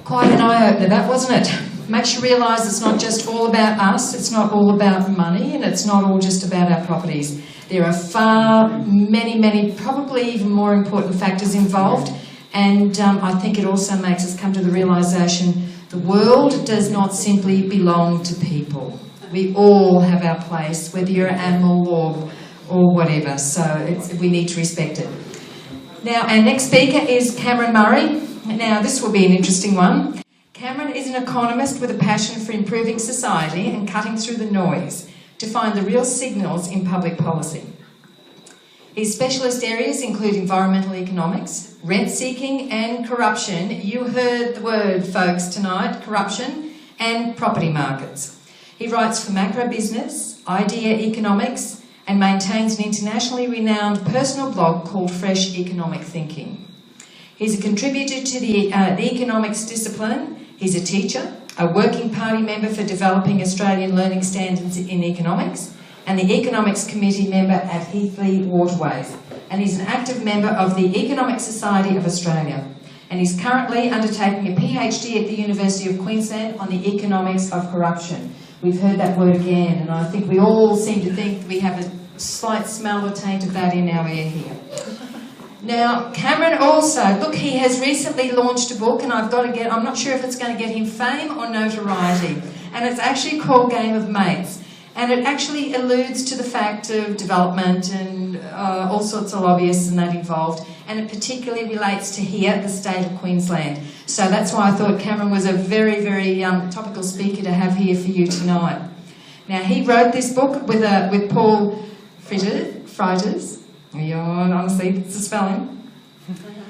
Quite an eye-opener, that, wasn't it? Makes you realise it's not just all about us, it's not all about money, and it's not all just about our properties. There are many, probably even more important factors involved, and I think it also makes us come to the realisation the world does not simply belong to people. We all have our place, whether you're an animal or whatever, so we need to respect it. Now, our next speaker is Cameron Murray. Now, this will be an interesting one. Cameron is an economist with a passion for improving society and cutting through the noise to find the real signals in public policy. His specialist areas include environmental economics, rent-seeking and corruption. You heard the word, folks, tonight, corruption, and property markets. He writes for Macro Business, Idea Economics, and maintains an internationally renowned personal blog called Fresh Economic Thinking. He's a contributor to the economics discipline. He's a teacher, a working party member for developing Australian learning standards in economics, and the Economics Committee member at Heathley Waterways. And he's an active member of the Economic Society of Australia. And he's currently undertaking a PhD at the University of Queensland on the economics of corruption. We've heard that word again, and I think we all seem to think we have a slight smell or taint of that in our air here. Now, Cameron also, look, he has recently launched a book, and I'm not sure if it's going to get him fame or notoriety, and it's actually called Game of Mates, and it actually alludes to the fact of development and all sorts of lobbyists and that involved, and it particularly relates to here, the state of Queensland. So that's why I thought Cameron was a very, very topical speaker to have here for you tonight. Now, he wrote this book with Paul Freitas. Honestly, it's a spelling.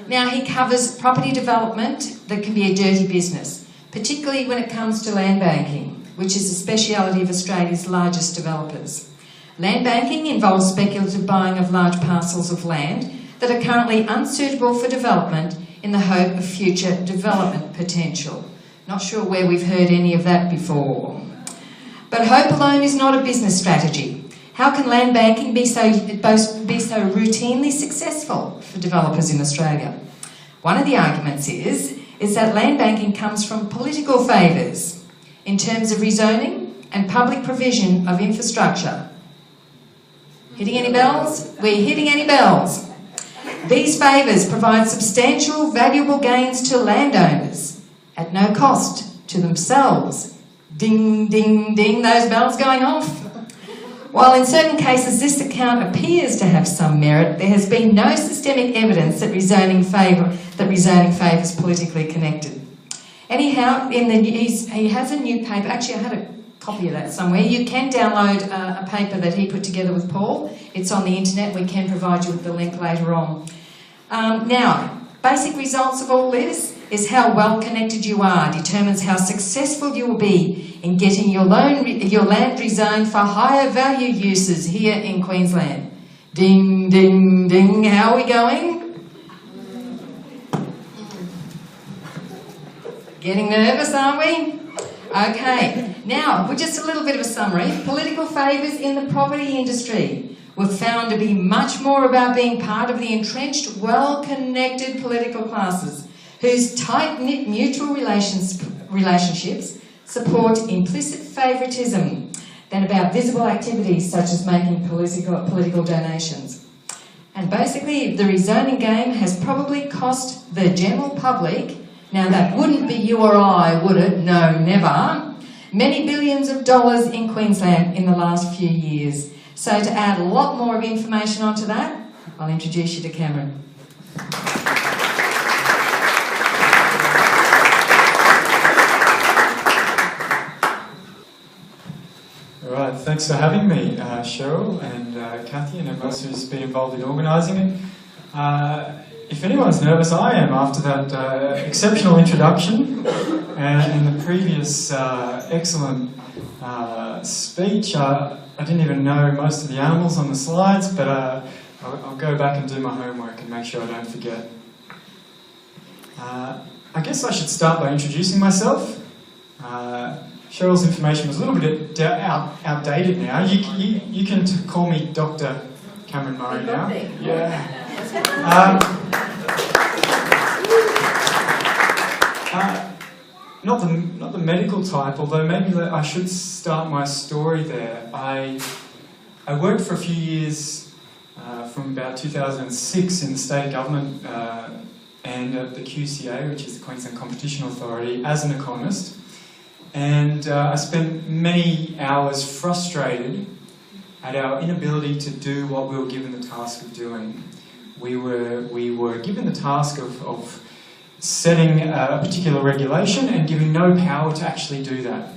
Now, he covers property development that can be a dirty business, particularly when it comes to land banking, which is a speciality of Australia's largest developers. Land banking involves speculative buying of large parcels of land that are currently unsuitable for development in the hope of future development potential. Not sure where we've heard any of that before. But hope alone is not a business strategy. How can land banking be so routinely successful for developers in Australia? One of the arguments is that land banking comes from political favours in terms of rezoning and public provision of infrastructure. Hitting any bells? We're hitting any bells. These favours provide substantial, valuable gains to landowners at no cost to themselves. Ding, ding, ding, those bells going off. While in certain cases this account appears to have some merit, there has been no systemic evidence that rezoning favours politically connected. Anyhow, he has a new paper. Actually, I had a copy of that somewhere. You can download a paper that he put together with Paul. It's on the internet. We can provide you with the link later on. Now, basic results of all this is how well connected you are determines how successful you will be in getting your land rezoned for higher value uses here in Queensland. Ding, ding, ding. How are we going? Getting nervous, aren't we? Okay, now, with just a little bit of a summary, political favours in the property industry were found to be much more about being part of the entrenched, well-connected political classes whose tight-knit mutual relationships support implicit favouritism than about visible activities such as making political donations. And basically, the rezoning game has probably cost the general public, now that wouldn't be you or I, would it? No, never. Many billions of dollars in Queensland in the last few years. So to add a lot more of information onto that, I'll introduce you to Cameron. All right, thanks for having me, Cheryl and Kathy and everyone else who's been involved in organising it. If anyone's nervous, I am after that exceptional introduction and the previous excellent speech. I didn't even know most of the animals on the slides, but I'll go back and do my homework and make sure I don't forget. I guess I should start by introducing myself. Cheryl's information was a little bit outdated now. You can call me Dr. Cameron Murray now. Yeah. not the medical type, although maybe I should start my story there. I worked for a few years from about 2006 in the state government and at the QCA, which is the Queensland Competition Authority, as an economist. And I spent many hours frustrated at our inability to do what we were given the task of doing. We were given the task of setting a particular regulation and giving no power to actually do that.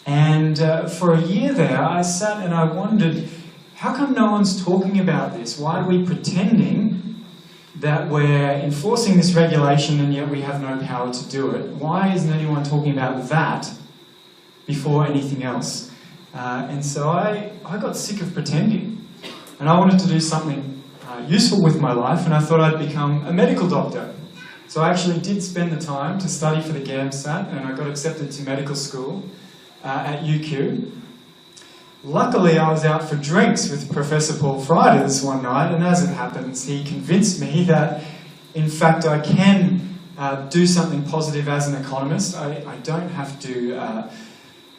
And for a year there, I sat and I wondered, how come no one's talking about this? Why are we pretending that we're enforcing this regulation and yet we have no power to do it? Why isn't anyone talking about that before anything else? And so I got sick of pretending, and I wanted to do something useful with my life, and I thought I'd become a medical doctor. So I actually did spend the time to study for the GAMSAT, and I got accepted to medical school at UQ. Luckily, I was out for drinks with Professor Paul Frieders one night, and as it happens, he convinced me that, in fact, I can do something positive as an economist. I don't have to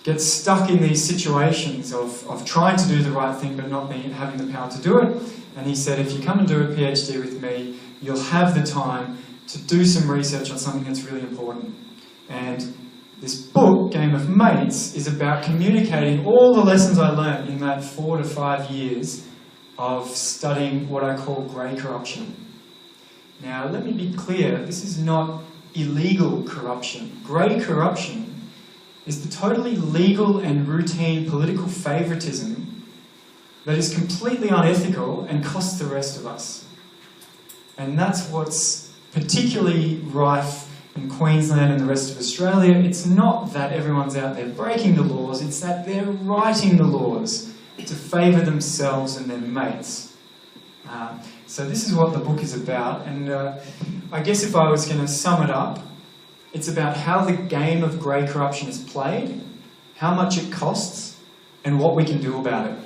get stuck in these situations of trying to do the right thing but not having the power to do it. And he said, if you come and do a PhD with me, you'll have the time to do some research on something that's really important. And this book, Game of Mates, is about communicating all the lessons I learned in that 4 to 5 years of studying what I call grey corruption. Now, let me be clear, this is not illegal corruption. Grey corruption is the totally legal and routine political favouritism that is completely unethical and costs the rest of us. And that's what's particularly rife in Queensland and the rest of Australia. It's not that everyone's out there breaking the laws, it's that they're writing the laws to favour themselves and their mates. So this is what the book is about, and I guess if I was going to sum it up, it's about how the game of grey corruption is played, how much it costs, and what we can do about it.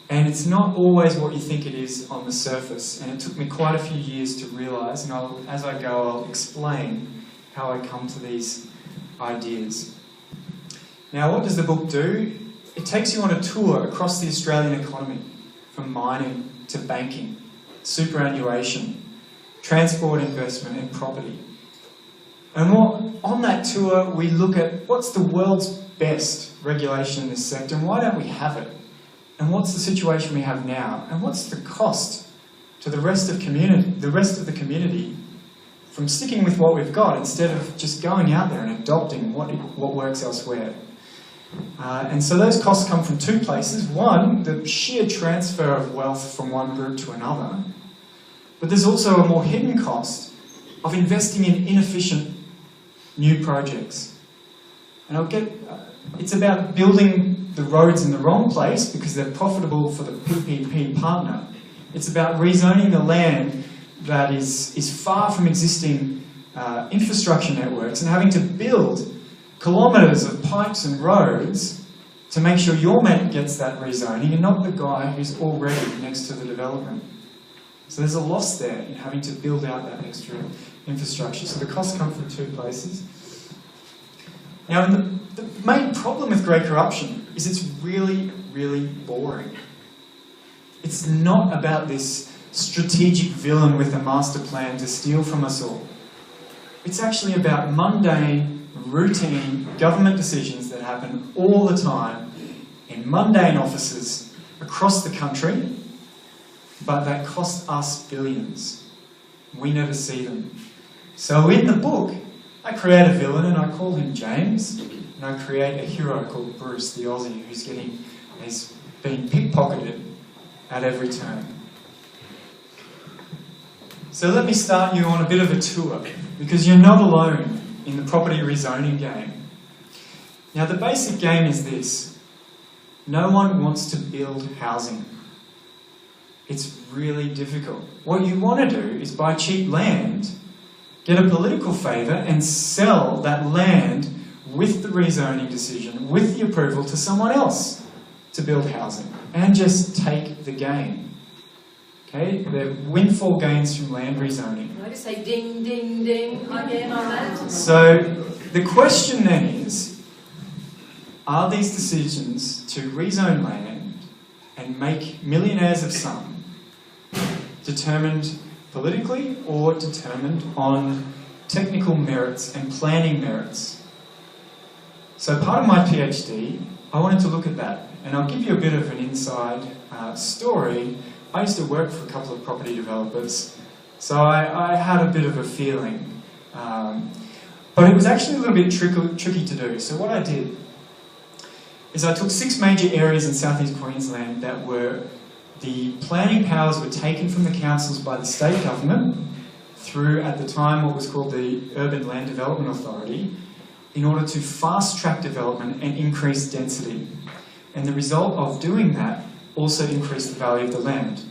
And it's not always what you think it is on the surface, and it took me quite a few years to realise, and as I go I'll explain how I come to these ideas. Now, what does the book do? It takes you on a tour across the Australian economy, from mining to banking, superannuation, transport, investment and property. And on that tour we look at what's the world's best regulation in this sector and why don't we have it? And what's the situation we have now? And what's the cost to the rest of the community from sticking with what we've got instead of just going out there and adopting what works elsewhere? And so those costs come from two places. One, the sheer transfer of wealth from one group to another. But there's also a more hidden cost of investing in inefficient new projects. And it's about building the roads in the wrong place because they're profitable for the PPP partner. It's about rezoning the land that is far from existing infrastructure networks and having to build kilometres of pipes and roads to make sure your mate gets that rezoning and not the guy who's already next to the development. So there's a loss there in having to build out that extra infrastructure. So the costs come from two places. Now, the main problem with grey corruption is it's really, really boring. It's not about this strategic villain with a master plan to steal from us all. It's actually about mundane, routine government decisions that happen all the time in mundane offices across the country, but that cost us billions. We never see them. So in the book, I create a villain and I call him James, and I create a hero called Bruce, the Aussie, who's being pickpocketed at every turn. So let me start you on a bit of a tour, because you're not alone in the property rezoning game. Now the basic game is this: no one wants to build housing. It's really difficult. What you want to do is buy cheap land, get a political favour and sell that land with the rezoning decision, with the approval to someone else to build housing, and just take the gain. Okay, the windfall gains from land rezoning. Can I just say ding, ding, ding again on that? So the question then is, are these decisions to rezone land and make millionaires of some determined politically or determined on technical merits and planning merits? So part of my PhD, I wanted to look at that, and I'll give you a bit of an inside story. I used to work for a couple of property developers, so I had a bit of a feeling. But it was actually a little bit tricky to do. So what I did is I took 6 major areas in southeast Queensland that were, the planning powers were taken from the councils by the state government through, at the time, what was called the Urban Land Development Authority, in order to fast-track development and increase density. And the result of doing that also increased the value of the land.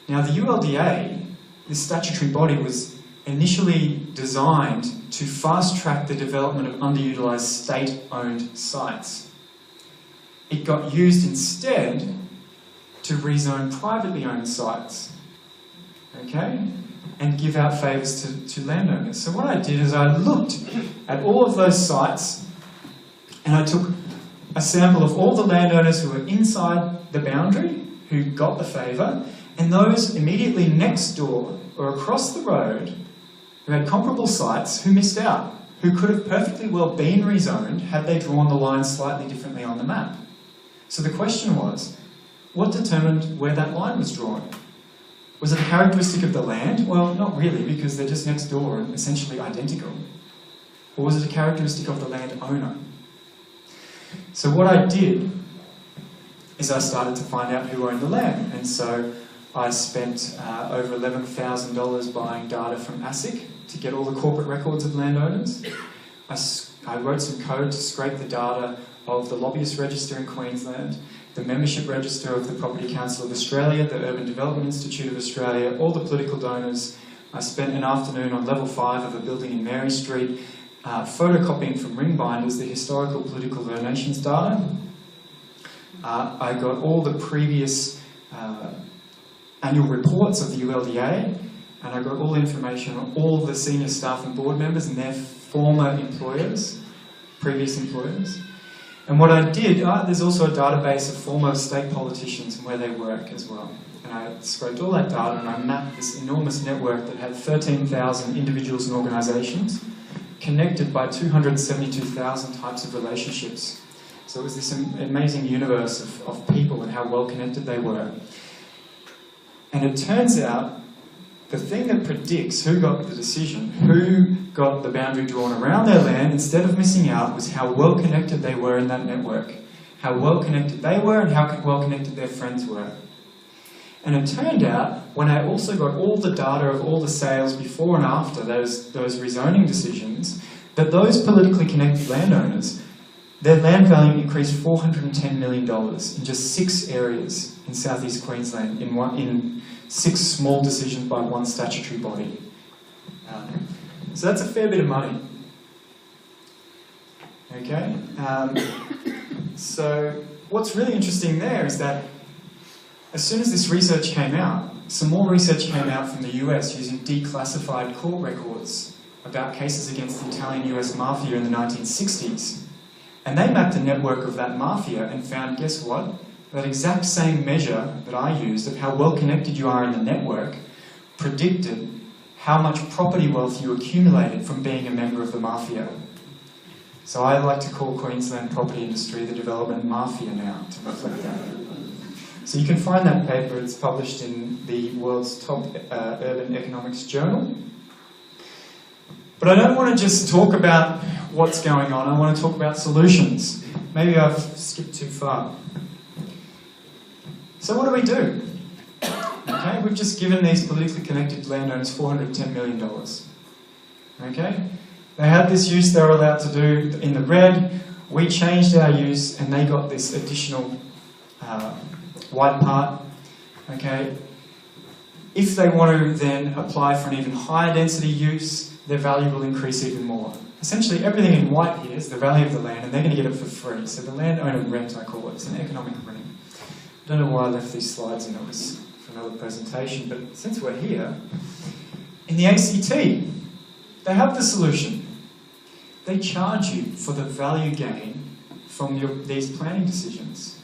Now the ULDA, this statutory body, was initially designed to fast-track the development of underutilised state-owned sites. It got used instead to rezone privately owned sites, okay, and give out favours to landowners. So what I did is I looked at all of those sites and I took a sample of all the landowners who were inside the boundary, who got the favour, and those immediately next door or across the road who had comparable sites who missed out, who could have perfectly well been rezoned had they drawn the line slightly differently on the map. So the question was, what determined where that line was drawn? Was it a characteristic of the land? Well, not really, because they're just next door and essentially identical. Or was it a characteristic of the landowner? So what I did is I started to find out who owned the land. And so I spent over $11,000 buying data from ASIC to get all the corporate records of landowners. I wrote some code to scrape the data of the Lobbyist Register in Queensland, the Membership Register of the Property Council of Australia, the Urban Development Institute of Australia, all the political donors. I spent an afternoon on level 5 of a building in Mary Street, photocopying from ring binders the historical political donations data. I got all the previous annual reports of the ULDA, and I got all the information on all the senior staff and board members and their former employers, previous employers. And what I did, there's also a database of former state politicians and where they work as well. And I scraped all that data and I mapped this enormous network that had 13,000 individuals and organisations connected by 272,000 types of relationships. So it was this amazing universe of people and how well connected they were. And it turns out the thing that predicts who got the decision, who got the boundary drawn around their land instead of missing out, was how well connected they were in that network. How well connected they were and how well connected their friends were. And it turned out, when I also got all the data of all the sales before and after those rezoning decisions, that those politically connected landowners, their land value increased $410 million in just 6 areas in southeast Queensland, in 6 small decisions by one statutory body. So that's a fair bit of money. Okay? So what's really interesting there is that as soon as this research came out, some more research came out from the US using declassified court records about cases against the Italian-US mafia in the 1960s. And they mapped the network of that mafia and found, guess what? That exact same measure that I used of how well connected you are in the network predicted how much property wealth you accumulated from being a member of the mafia. So I like to call Queensland property industry the development mafia now, to reflect that. So you can find that paper, it's published in the world's top urban economics journal. But I don't want to just talk about what's going on, I want to talk about solutions. Maybe I've skipped too far. So what do we do? Okay, we've just given these politically connected landowners $410 million. Okay? They had this use they were allowed to do in the red, we changed our use and they got this additional white part. Okay? If they want to then apply for an even higher density use, their value will increase even more. Essentially everything in white here is the value of the land and they're going to get it for free. So the landowner rent, I call it, it's an economic rent. I don't know why I left these slides in, it was for another presentation, but since we're here, in the ACT, they have the solution. they charge you for the value gain from these planning decisions.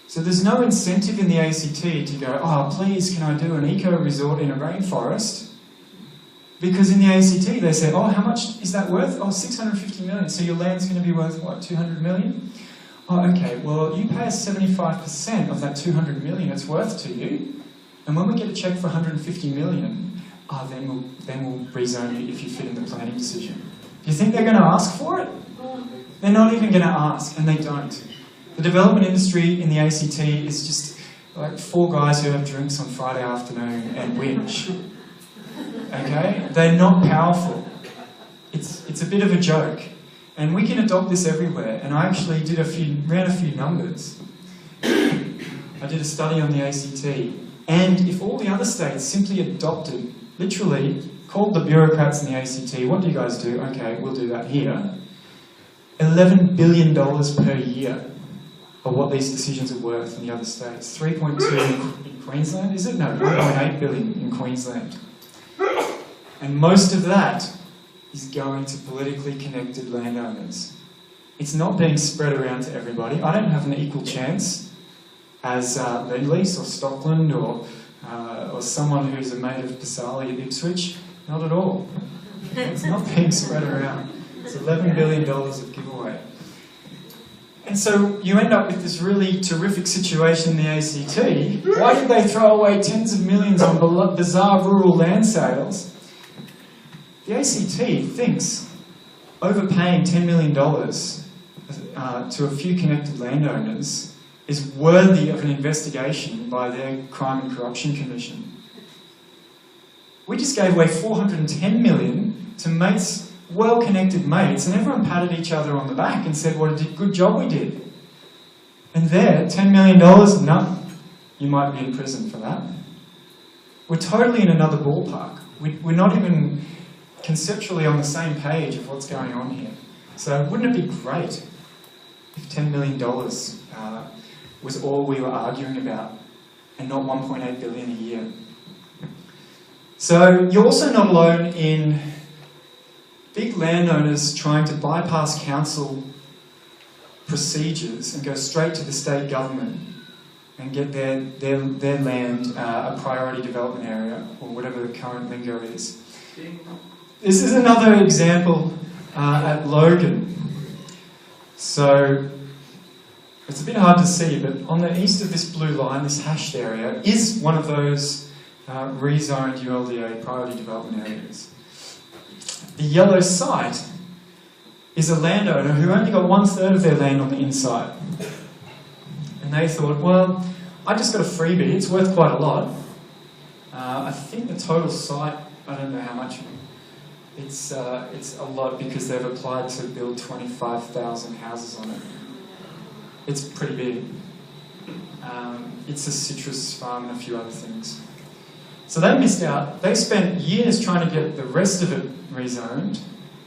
So there's no incentive in the ACT to go, oh, please, can I do an eco-resort in a rainforest? Because in the ACT they say, oh, how much is that worth? Oh, 650 million. So your land's going to be worth, what, 200 million? Oh, okay, well, you pay us 75% of that 200 million it's worth to you. And when we get a cheque for 150 million, then we'll rezone you if you fit in the planning decision. Do you think they're going to ask for it? They're not even going to ask, and they don't. The development industry in the ACT is just like 4 guys who have drinks on Friday afternoon and whinge. Okay? They're not powerful. It's a bit of a joke. And we can adopt this everywhere. And I actually ran a few numbers. I did a study on the ACT. And if all the other states simply adopted, literally, called the bureaucrats in the ACT, what do you guys do? Okay, we'll do that here. $11 billion per year of what these decisions are worth in the other states. 3.2 in Queensland, is it? No, 1.8 billion in Queensland. And most of that is going to politically connected landowners. It's not being spread around to everybody. I don't have an equal chance as Lend-Lease or Stockland or someone who's a mate of Pasali at Ipswich. Not at all. It's not being spread around. It's $11 billion of giveaway. And so you end up with this really terrific situation in the ACT. Why did they throw away tens of millions on bizarre rural land sales? The ACT thinks overpaying $10 million to a few connected landowners is worthy of an investigation by their Crime and Corruption Commission. We just gave away $410 million to mates, well-connected mates, and everyone patted each other on the back and said, what a good job we did. And there, $10 million, no, you might be in prison for that. We're totally in another ballpark. We're not even conceptually on the same page of what's going on here. So wouldn't it be great if $10 million was all we were arguing about and not 1.8 billion a year? So you're also not alone in big landowners trying to bypass council procedures and go straight to the state government and get their land a priority development area, or whatever the current lingo is. This is another example at Logan. So it's a bit hard to see, but on the east of this blue line, this hashed area, is one of those rezoned ULDA priority development areas. The yellow site is a landowner who only got 1/3 of their land on the inside. And they thought, well, I just got a freebie, it's worth quite a lot. I think the total site, I don't know how much, it's a lot because they've applied to build 25,000 houses on it. It's pretty big. It's a citrus farm and a few other things. So they missed out. They spent years trying to get the rest of it rezoned.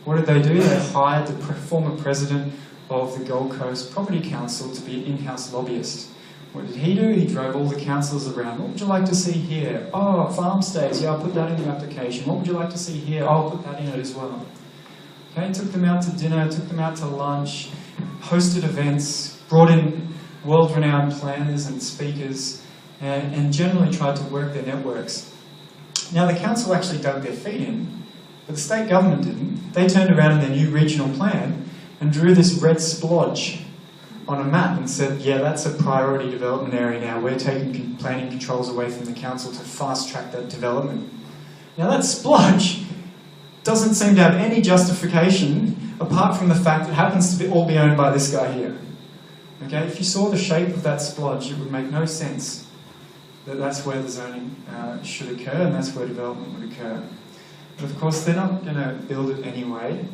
What did they do? They hired the former president of the Gold Coast Property Council to be an in-house lobbyist. What did he do? He drove all the councillors around. What would you like to see here? Oh, farm stays. Yeah, I'll put that in the application. What would you like to see here? Oh, I'll put that in it as well. Okay, took them out to dinner, took them out to lunch, hosted events, brought in world-renowned planners and speakers, and generally tried to work their networks. Now, the council actually dug their feet in, but the state government didn't. They turned around in their new regional plan and drew this red splodge on a map and said, yeah, that's a priority development area now. We're taking planning controls away from the council to fast-track that development. Now, that splodge doesn't seem to have any justification apart from the fact that it happens to all be owned by this guy here. Okay, if you saw the shape of that splodge, it would make no sense that that's where the zoning should occur and that's where development would occur. But of course, they're not going to build it anyway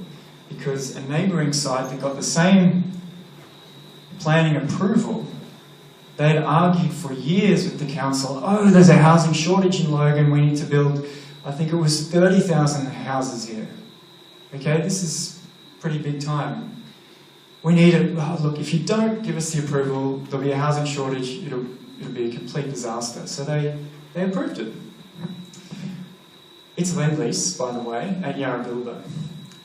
because a neighbouring site that got the same planning approval, they had argued for years with the council, oh, there's a housing shortage in Logan, we need to build, I think it was 30,000 houses here. Okay, this is pretty big time. We need it, oh, look, if you don't give us the approval, there'll be a housing shortage, it'll be a complete disaster. So they approved it. It's Lend-Lease, by the way, at Yarra Builder.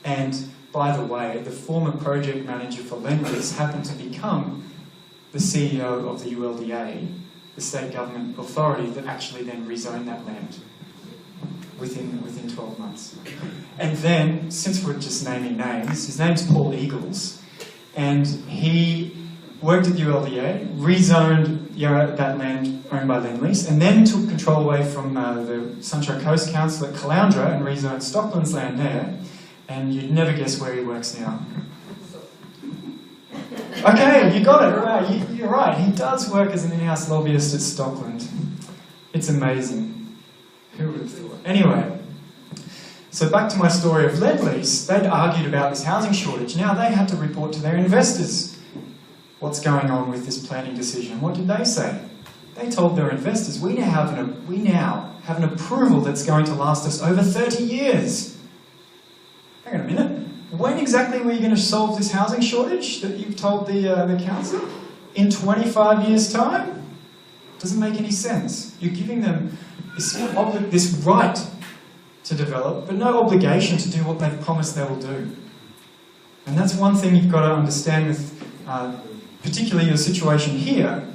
And by the way, the former project manager for Lend-Lease happened to become the CEO of the ULDA, the state government authority that actually then rezoned that land within 12 months. And then, since we're just naming names, his name's Paul Eagles, and he worked at ULDA, rezoned that land owned by Lend-Lease, and then took control away from the Sunshine Coast Council at Caloundra and rezoned Stockland's land there, and you'd never guess where he works now. Okay, you got it. Right, you're right. He does work as an in-house lobbyist at Stockland. It's amazing. Who would have thought? Anyway, so back to my story of Lend-Lease. They'd argued about this housing shortage. Now they had to report to their investors what's going on with this planning decision. What did they say? They told their investors, we now have an approval that's going to last us over 30 years. Hang on a minute. When exactly were you going to solve this housing shortage that you've told the council? In 25 years' time? Doesn't make any sense. You're giving them this right to develop, but no obligation to do what they've promised they will do. And that's one thing you've got to understand with particularly your situation here.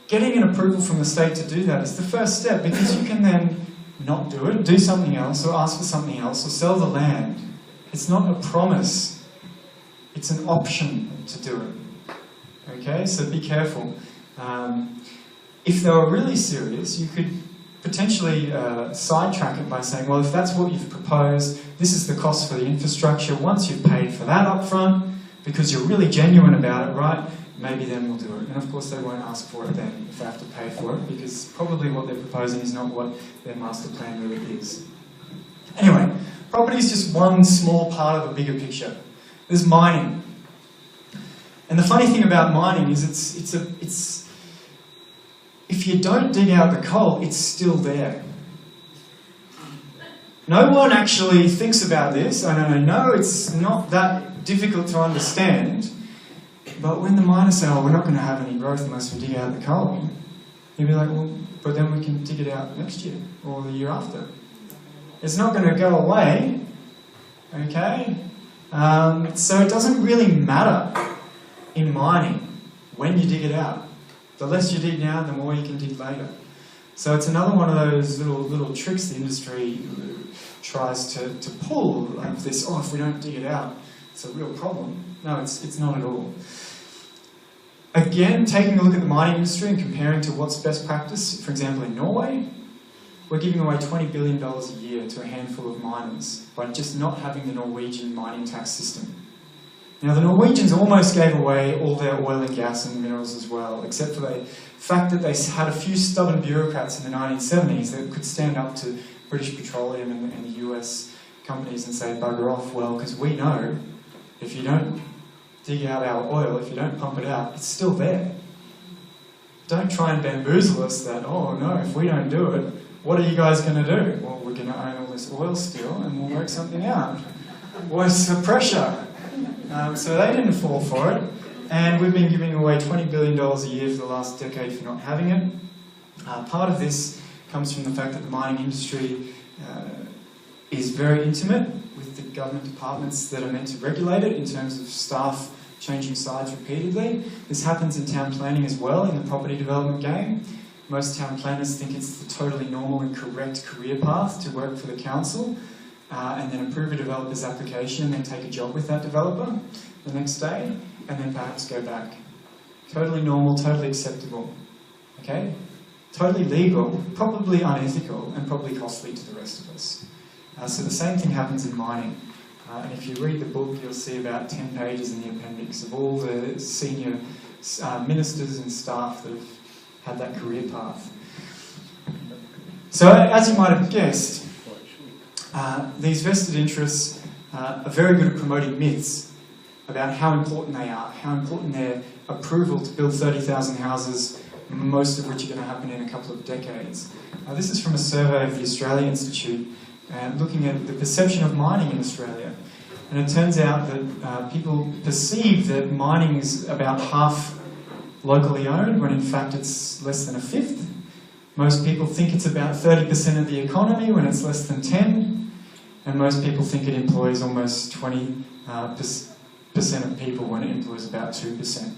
Getting an approval from the state to do that is the first step, because you can then not do it, do something else, or ask for something else, or sell the land. It's not a promise. It's an option to do it. Okay, so be careful. If they were really serious, you could potentially sidetrack it by saying, well, if that's what you've proposed, this is the cost for the infrastructure. Once you've paid for that up front, because you're really genuine about it, right, maybe then we'll do it. And of course they won't ask for it then if they have to pay for it, because probably what they're proposing is not what their master plan really is. Anyway, property is just one small part of a bigger picture. There's mining. And the funny thing about mining is it's if you don't dig out the coal, it's still there. No one actually thinks about this. I know it's not that difficult to understand, but when the miners say, oh, we're not going to have any growth unless we dig out the coal, you'll be like, well, but then we can dig it out next year or the year after. It's not going to go away, okay? So it doesn't really matter in mining when you dig it out. The less you dig now, the more you can dig later. So it's another one of those little tricks the industry tries to pull, like this, oh, if we don't dig it out, it's a real problem. No, it's not at all. Again, taking a look at the mining industry and comparing to what's best practice, for example, in Norway, we're giving away $20 billion a year to a handful of miners by just not having the Norwegian mining tax system. Now, the Norwegians almost gave away all their oil and gas and minerals as well, except for the fact that they had a few stubborn bureaucrats in the 1970s that could stand up to British Petroleum and the US companies and say, bugger off, well, because we know if you don't dig out our oil, if you don't pump it out, it's still there. Don't try and bamboozle us that, oh no, if we don't do it, what are you guys going to do? Well, we're going to own all this oil still and we'll work something out. What's the pressure? So they didn't fall for it, and we've been giving away $20 billion a year for the last decade for not having it. Part of this comes from the fact that the mining industry is very intimate with the government departments that are meant to regulate it in terms of staff changing sides repeatedly. This happens in town planning as well, in the property development game. Most town planners think it's the totally normal and correct career path to work for the council, and then approve a developer's application and then take a job with that developer the next day, and then perhaps go back. Totally normal, totally acceptable. Okay? Totally legal, probably unethical, and probably costly to the rest of us. So the same thing happens in mining. And if you read the book, you'll see about 10 pages in the appendix of all the senior ministers and staff that have had that career path. So as you might have guessed, these vested interests are very good at promoting myths about how important they are, how important their approval to build 30,000 houses, most of which are going to happen in a couple of decades. This is from a survey of the Australia Institute, looking at the perception of mining in Australia. And it turns out that people perceive that mining is about half locally owned, when in fact it's less than a fifth. Most people think it's about 30% of the economy, when it's less than 10%. and most people think it employs almost 20% of people when it employs about 2%.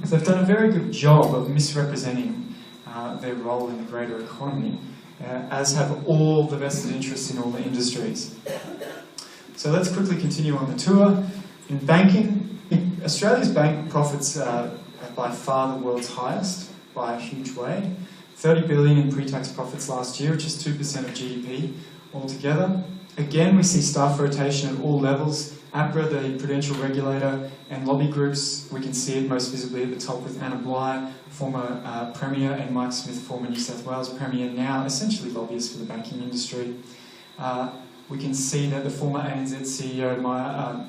So they've done a very good job of misrepresenting their role in the greater economy, as have all the vested interests in all the industries. So let's quickly continue on the tour. In banking, Australia's bank profits are by far the world's highest, by a huge way. 30 billion in pre-tax profits last year, which is 2% of GDP altogether. Again, we see staff rotation at all levels. APRA, the prudential regulator, and lobby groups. We can see it most visibly at the top with Anna Bligh, former Premier, and Mike Smith, former New South Wales Premier, now essentially lobbyists for the banking industry. We can see that the former ANZ CEO,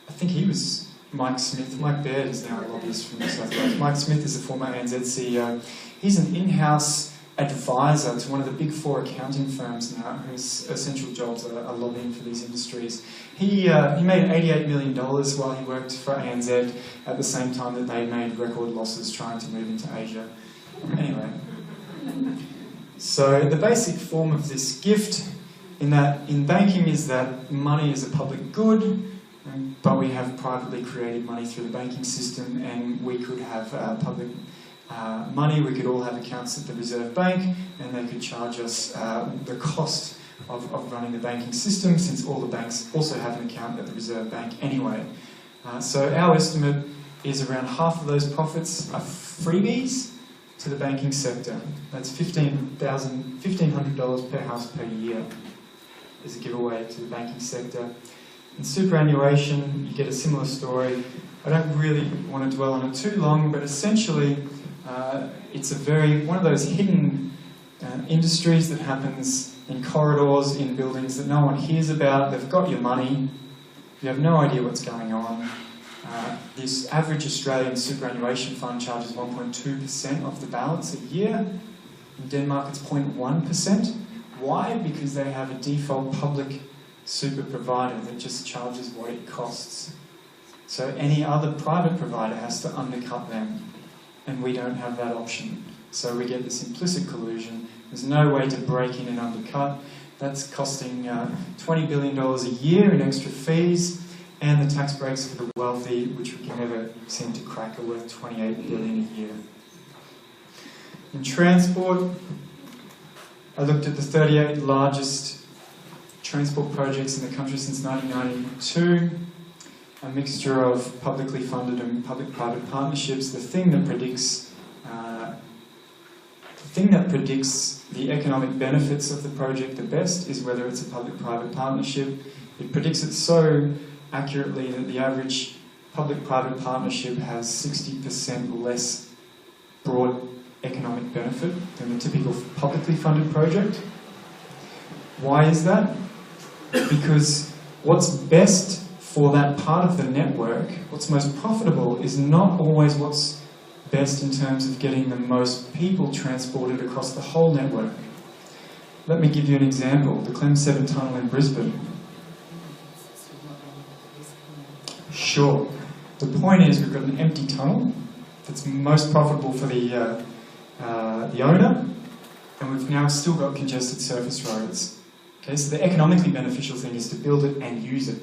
I think he was Mike Smith. Mike Baird is now a lobbyist from New South Wales. Mike Smith is the former ANZ CEO. He's an in-house advisor to one of the big 4 accounting firms now, whose essential jobs are lobbying for these industries. He made $88 million while he worked for ANZ at the same time that they made record losses trying to move into Asia. Anyway, so the basic form of this gift in banking is that money is a public good, but we have privately created money through the banking system, and we could have public money. We could all have accounts at the Reserve Bank, and they could charge us the cost of running the banking system, since all the banks also have an account at the Reserve Bank anyway. So our estimate is around half of those profits are freebies to the banking sector. That's $1,500 per house per year is a giveaway to the banking sector. In superannuation, you get a similar story. I don't really want to dwell on it too long, but essentially it's one of those hidden industries that happens in corridors, in buildings that no one hears about. They've got your money. You have no idea what's going on. This average Australian superannuation fund charges 1.2% of the balance a year. In Denmark, it's 0.1%. Why? Because they have a default public super provider that just charges what it costs. So any other private provider has to undercut them, and we don't have that option. So we get this implicit collusion. There's no way to break in and undercut. That's costing $20 billion a year in extra fees, and the tax breaks for the wealthy, which we can never seem to crack, are worth $28 billion a year. In transport, I looked at the 38 largest transport projects in the country since 1992, a mixture of publicly funded and public-private partnerships. The thing that predicts the economic benefits of the project the best is whether it's a public-private partnership. It predicts it so accurately that the average public-private partnership has 60% less broad economic benefit than the typical publicly funded project. Why is that? Because what's best for that part of the network, what's most profitable, is not always what's best in terms of getting the most people transported across the whole network. Let me give you an example. The Clem 7 tunnel in Brisbane. Sure. The point is we've got an empty tunnel that's most profitable for the owner, and we've now still got congested surface roads. Okay, so the economically beneficial thing is to build it and use it.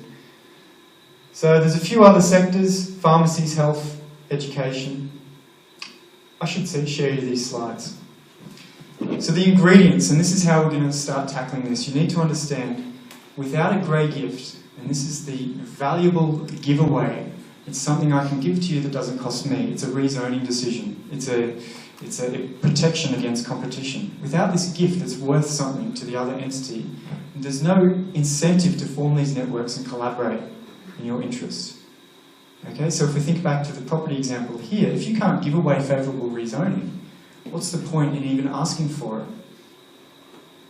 So there's a few other sectors: pharmacies, health, education. I should share you these slides. So the ingredients, and this is how we're going to start tackling this. You need to understand, without a grey gift, and this is the valuable giveaway, it's something I can give to you that doesn't cost me. It's a rezoning decision. It's a protection against competition. Without this gift that's worth something to the other entity, there's no incentive to form these networks and collaborate in your interest. Okay, so if we think back to the property example here, if you can't give away favourable rezoning, what's the point in even asking for it?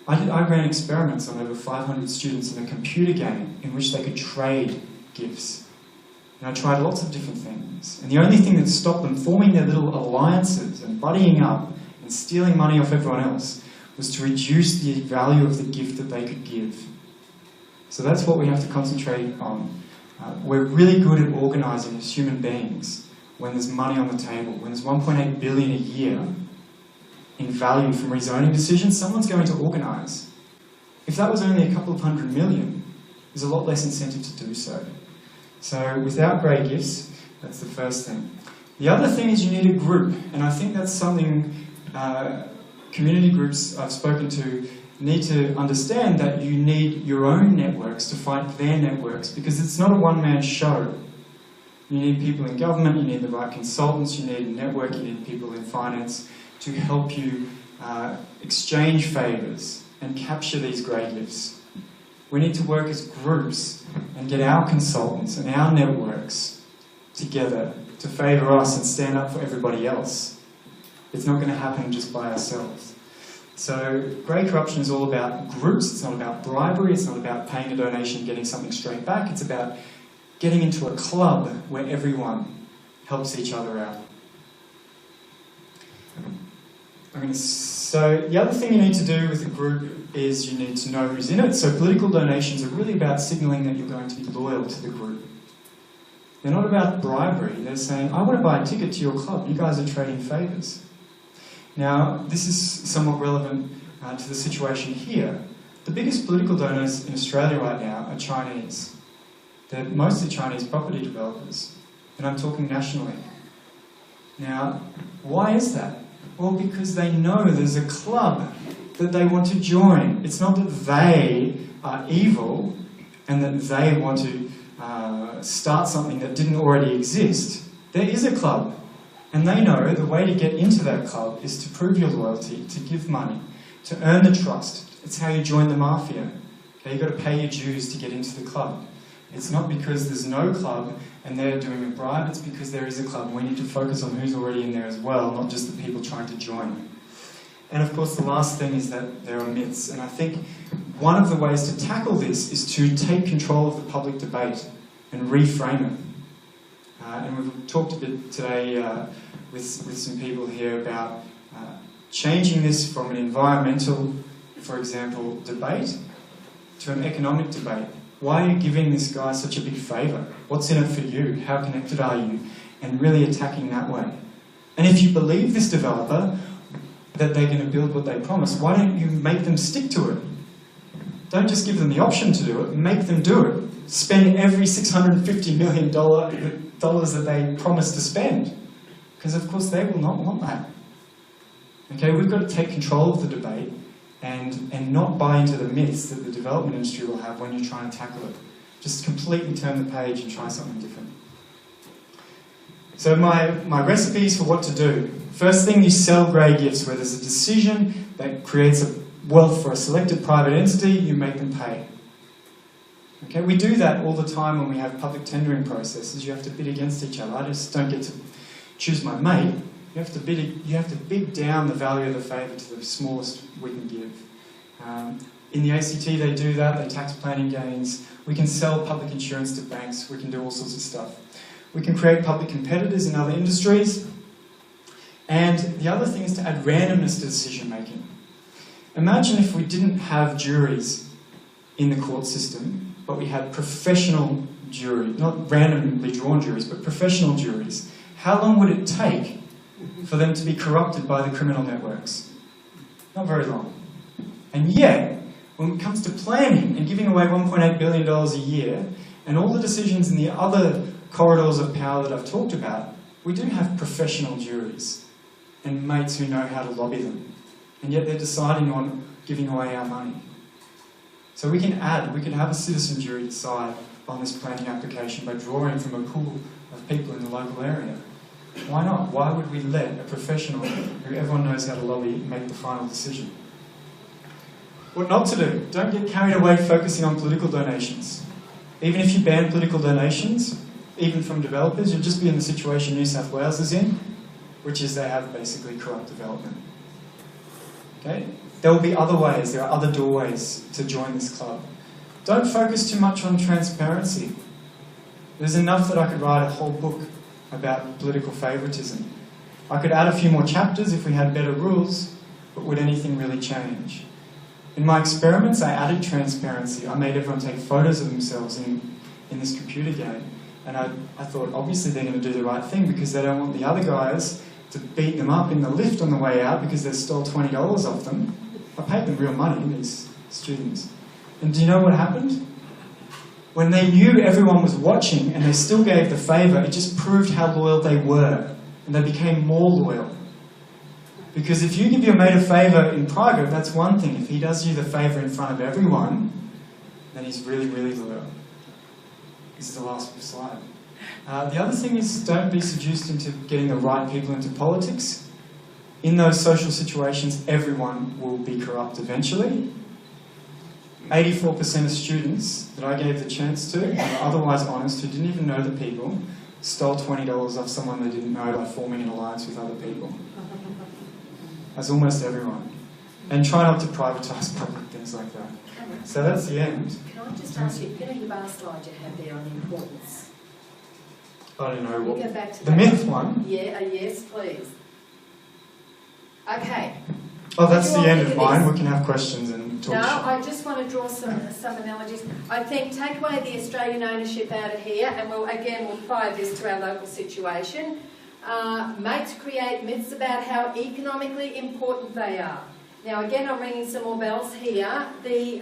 I ran experiments on over 500 students in a computer game in which they could trade gifts. And I tried lots of different things. And the only thing that stopped them forming their little alliances and buddying up and stealing money off everyone else was to reduce the value of the gift that they could give. So that's what we have to concentrate on. We're really good at organising as human beings when there's money on the table. When there's 1.8 billion a year in value from rezoning decisions, someone's going to organise. If that was only a couple of $100 million, there's a lot less incentive to do so. So without grey gifts, that's the first thing. The other thing is you need a group, and I think that's something community groups I've spoken to need to understand, that you need your own networks to fight their networks, because it's not a one-man show. You need people in government, you need the right consultants, you need a network, you need people in finance to help you exchange favours and capture these grey gifts. We need to work as groups and get our consultants and our networks together to favour us and stand up for everybody else. It's not going to happen just by ourselves. So grey corruption is all about groups, it's not about bribery, it's not about paying a donation and getting something straight back, it's about getting into a club where everyone helps each other out. So the other thing you need to do with a group is you need to know who's in it. So political donations are really about signalling that you're going to be loyal to the group. They're not about bribery. They're saying, I want to buy a ticket to your club. You guys are trading favours. Now, this is somewhat relevant to the situation here. The biggest political donors in Australia right now are Chinese. They're mostly Chinese property developers. And I'm talking nationally. Now, why is that? Well, because they know there's a club that they want to join. It's not that they are evil and that they want to start something that didn't already exist. There is a club, and they know the way to get into that club is to prove your loyalty, to give money, to earn the trust. It's how you join the mafia. Okay, you've got to pay your dues to get into the club. It's not because there's no club and they're doing a bribe, it's because there is a club. We need to focus on who's already in there as well, not just the people trying to join. And of course the last thing is that there are myths, and I think one of the ways to tackle this is to take control of the public debate and reframe it. And we've talked a bit today with some people here about changing this from an environmental, for example, debate to an economic debate. Why are you giving this guy such a big favour? What's in it for you? How connected are you? And really attacking that way. And if you believe this developer that they're going to build what they promise, why don't you make them stick to it? Don't just give them the option to do it, make them do it. Spend every $650 million that they promise to spend. Because of course they will not want that. Okay, we've got to take control of the debate and not buy into the myths that the development industry will have when you're trying to tackle it. Just completely turn the page and try something different. So my recipes for what to do. First thing, you sell grey gifts where there's a decision that creates a wealth for a selected private entity, you make them pay. Okay, we do that all the time when we have public tendering processes. You have to bid against each other. I just don't get to choose my mate. You have to bid down the value of the favour to the smallest we can give. In the ACT they do that, they tax planning gains. We can sell public insurance to banks, we can do all sorts of stuff. We can create public competitors in other industries. And the other thing is to add randomness to decision making. Imagine if we didn't have juries in the court system, but we had professional juries, not randomly drawn juries, but professional juries. How long would it take for them to be corrupted by the criminal networks? Not very long. And yet, when it comes to planning and giving away $1.8 billion a year, and all the decisions in the other corridors of power that I've talked about, we do have professional juries and mates who know how to lobby them. And yet they're deciding on giving away our money. So we can have a citizen jury decide on this planning application by drawing from a pool of people in the local area. Why not? Why would we let a professional who everyone knows how to lobby make the final decision? What not to do? Don't get carried away focusing on political donations. Even if you ban political donations, even from developers, you'll just be in the situation New South Wales is in, which is they have basically corrupt development. Okay? There will be other ways, there are other doorways to join this club. Don't focus too much on transparency. There's enough that I could write a whole book about political favouritism. I could add a few more chapters if we had better rules, but would anything really change? In my experiments, I added transparency. I made everyone take photos of themselves in this computer game. And I thought, obviously they're going to do the right thing because they don't want the other guys to beat them up in the lift on the way out because they stole $20 off them. I paid them real money, these students. And do you know what happened? When they knew everyone was watching and they still gave the favour, it just proved how loyal they were. And they became more loyal. Because if you give your mate a favour in private, that's one thing. If he does you the favour in front of everyone, then he's really, really loyal. This is the last slide. The other thing is, don't be seduced into getting the right people into politics. In those social situations, everyone will be corrupt eventually. 84% of students that I gave the chance to, who were otherwise honest, who didn't even know the people, stole $20 off someone they didn't know by forming an alliance with other people. That's almost everyone. And try not to privatise public things like that. So that's the end. Can I just ask you, the bar slide you have there on the importance? I don't know what... You go back to the myth one? Yeah, yes, please. Okay. Oh, that's the end of mine. We can have questions and talk. No, I just want to draw some analogies. I think take away the Australian ownership out of here, and we'll apply this to our local situation. Mates create myths about how economically important they are. Now again, I'm ringing some more bells here. The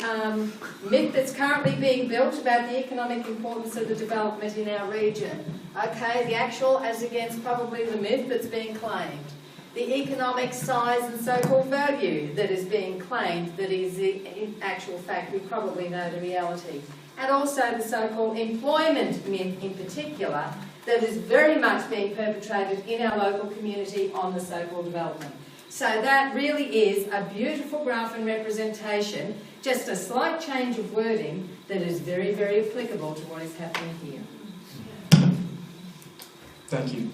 myth that's currently being built about the economic importance of the development in our region. Okay, the actual as against probably the myth that's being claimed. The economic size and so-called value that is being claimed that is in actual fact, we probably know the reality. And also the so-called employment myth in particular that is very much being perpetrated in our local community on the so-called development. So that really is a beautiful graph and representation, just a slight change of wording that is very, very applicable to what is happening here. Thank you.